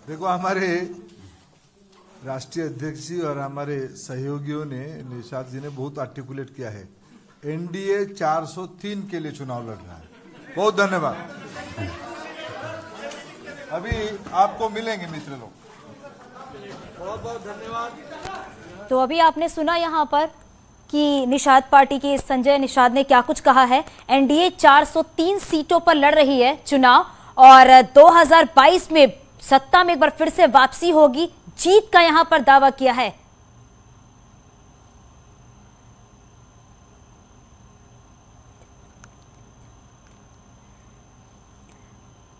देखो, हमारे राष्ट्रीय अध्यक्ष जी और हमारे सहयोगियों ने, निषाद जी ने बहुत आर्टिकुलेट किया है। एनडीए 403 के लिए चुनाव लड़ रहा है। बहुत धन्यवाद। अभी आपको मिलेंगे मित्र लोग। बहुत बहुत धन्यवाद। तो अभी आपने सुना यहाँ पर कि निषाद पार्टी के संजय निषाद ने क्या कुछ कहा है। एनडीए 403 सीटों पर लड़ रही है चुनाव और 2022 में सत्ता में एक बार फिर से वापसी होगी, जीत का यहां पर दावा किया है।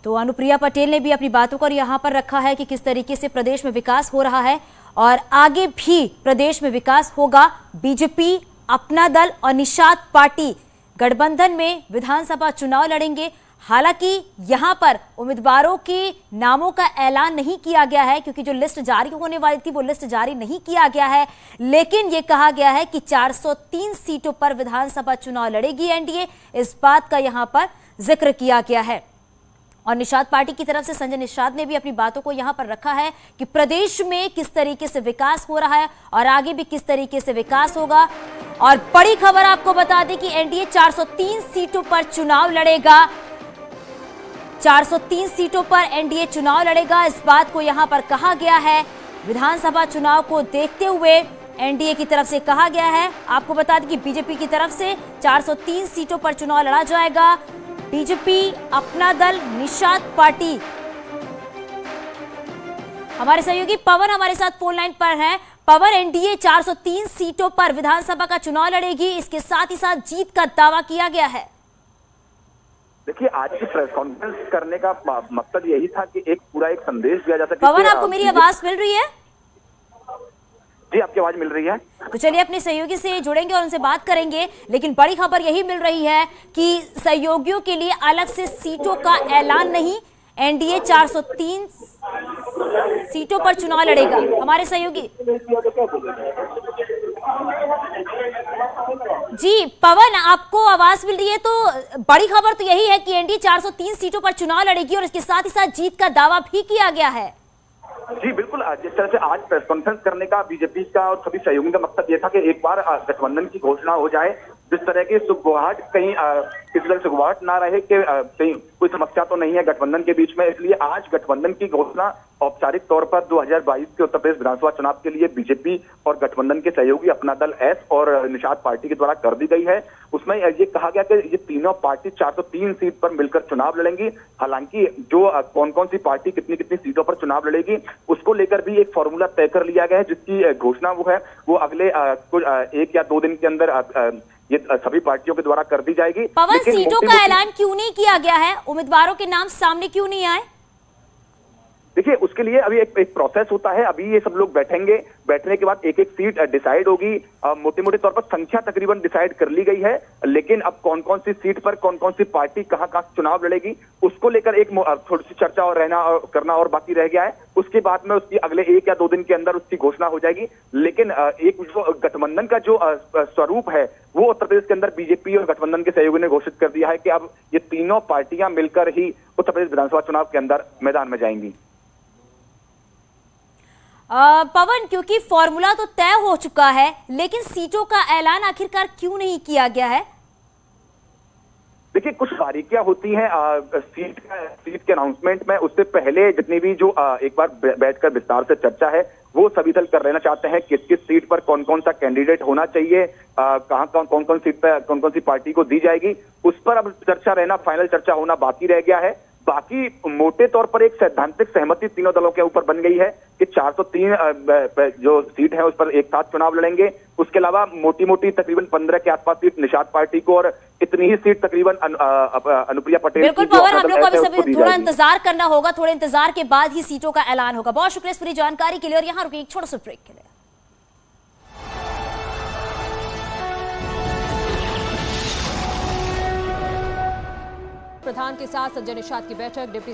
तो अनुप्रिया पटेल ने भी अपनी बातों को यहां पर रखा है कि किस तरीके से प्रदेश में विकास हो रहा है और आगे भी प्रदेश में विकास होगा। बीजेपी, अपना दल और निषाद पार्टी गठबंधन में विधानसभा चुनाव लड़ेंगे। हालांकि यहां पर उम्मीदवारों के नामों का ऐलान नहीं किया गया है क्योंकि जो लिस्ट जारी होने वाली थी वो लिस्ट जारी नहीं किया गया है, लेकिन यह कहा गया है कि 403 सीटों पर विधानसभा चुनाव लड़ेगी एनडीए, इस बात का यहां पर जिक्र किया गया है। और निषाद पार्टी की तरफ से संजय निषाद ने भी अपनी बातों को यहां पर रखा है कि प्रदेश में किस तरीके से विकास हो रहा है और आगे भी किस तरीके से विकास होगा। और बड़ी खबर आपको बता दें कि एनडीए 403 सीटों पर चुनाव लड़ेगा। 403 सीटों पर एनडीए चुनाव लड़ेगा, इस बात को यहां पर कहा गया है। विधानसभा चुनाव को देखते हुए एनडीए की तरफ से कहा गया है। आपको बता दें कि बीजेपी की तरफ से 403 सीटों पर चुनाव लड़ा जाएगा। बीजेपी, अपना दल, निषाद पार्टी। हमारे सहयोगी पवन हमारे साथ फोन लाइन पर है। पवन, एनडीए 403 सीटों पर विधानसभा का चुनाव लड़ेगी, इसके साथ ही साथ जीत का दावा किया गया है। देखिए, आज की प्रेस कॉन्फ्रेंस करने का मकसद यही था कि एक संदेश दिया जा सके। पवन, आपको मेरी आवाज मिल रही है? जी, आपकी आवाज मिल रही है। तो चलिए अपने सहयोगी से जुड़ेंगे और उनसे बात करेंगे, लेकिन बड़ी खबर यही मिल रही है कि सहयोगियों के लिए अलग से सीटों का ऐलान नहीं, एनडीए 403 सीटों पर चुनाव लड़ेगा। हमारे सहयोगी जी पवन, आपको आवाज मिल रही है? तो बड़ी खबर तो यही है कि एनडीए 403 सीटों पर चुनाव लड़ेगी और इसके साथ ही साथ जीत का दावा भी किया गया है। जी बिल्कुल, जिस तरह से आज प्रेस कॉन्फ्रेंस करने का बीजेपी का और सभी सहयोगियों का मकसद ये था कि एक बार गठबंधन की घोषणा हो जाए, जिस तरह की सुगबुगाहट कहीं किसी तरह सुगबुगाहट ना रहे कि कहीं कोई समस्या तो नहीं है गठबंधन के बीच में। इसलिए आज गठबंधन की घोषणा औपचारिक तौर पर 2022 के उत्तर प्रदेश विधानसभा चुनाव के लिए बीजेपी और गठबंधन के सहयोगी अपना दल एस और निषाद पार्टी के द्वारा कर दी गई है। उसमें ये कहा गया कि ये तीनों पार्टी 403 सीट पर मिलकर चुनाव लड़ेंगी। हालांकि जो कौन कौन सी पार्टी कितनी कितनी सीटों पर चुनाव लड़ेगी उसको लेकर भी एक फॉर्मूला तय कर लिया गया है, जिसकी घोषणा वो अगले कुछ 1 या 2 दिन के अंदर ये सभी पार्टियों के द्वारा कर दी जाएगी। पवन, सीटों का ऐलान क्यों नहीं किया गया है? उम्मीदवारों के नाम सामने क्यों नहीं आए? देखिए, उसके लिए अभी एक प्रोसेस होता है। अभी ये सब लोग बैठेंगे, बैठने के बाद एक एक सीट डिसाइड होगी। मोटे मोटे तौर पर संख्या तकरीबन डिसाइड कर ली गई है, लेकिन अब कौन कौन सी सीट पर कौन कौन सी पार्टी कहाँ कहाँ चुनाव लड़ेगी उसको लेकर एक थोड़ी सी चर्चा और करना और बाकी रह गया है। उसके बाद में उसकी अगले 1 या 2 दिन के अंदर उसकी घोषणा हो जाएगी। लेकिन एक जो गठबंधन का जो स्वरूप है वो उत्तर प्रदेश के अंदर बीजेपी और गठबंधन के सहयोगी ने घोषित कर दिया है कि अब ये तीनों पार्टियां मिलकर ही उत्तर प्रदेश विधानसभा चुनाव के अंदर मैदान में जाएंगी। पवन, क्योंकि फॉर्मूला तो तय हो चुका है, लेकिन सीटों का ऐलान आखिरकार क्यों नहीं किया गया है? देखिए, कुछ बारीकियां होती हैं सीट के अनाउंसमेंट में। उससे पहले जितनी भी जो एक बार बैठकर विस्तार से चर्चा है वो सभी दल कर लेना चाहते हैं। किस किस सीट पर कौन कौन सा कैंडिडेट होना चाहिए, कहाँ कौन कौन सीट पर कौन कौन सी पार्टी को दी जाएगी, उस पर अब चर्चा रहना, फाइनल चर्चा होना बाकी रह गया है। बाकी मोटे तौर पर एक सैद्धांतिक सहमति तीनों दलों के ऊपर बन गई है कि 403 जो सीट है उस पर एक साथ चुनाव लड़ेंगे। उसके अलावा मोटी मोटी तकरीबन 15 के आसपास सीट निषाद पार्टी को और इतनी ही सीट तकरीबन अनुप्रिया पटेल। बिल्कुल पवन, हम लोग को अभी सभी थोड़ा इंतजार करना होगा, थोड़े इंतजार के बाद ही सीटों का ऐलान होगा। बहुत शुक्रिया इस पूरी जानकारी के लिए और यहाँ रुकिए एक छोटा सा ब्रेक के लिए। प्रधान के साथ संजय निषाद की बैठक, डिप्टी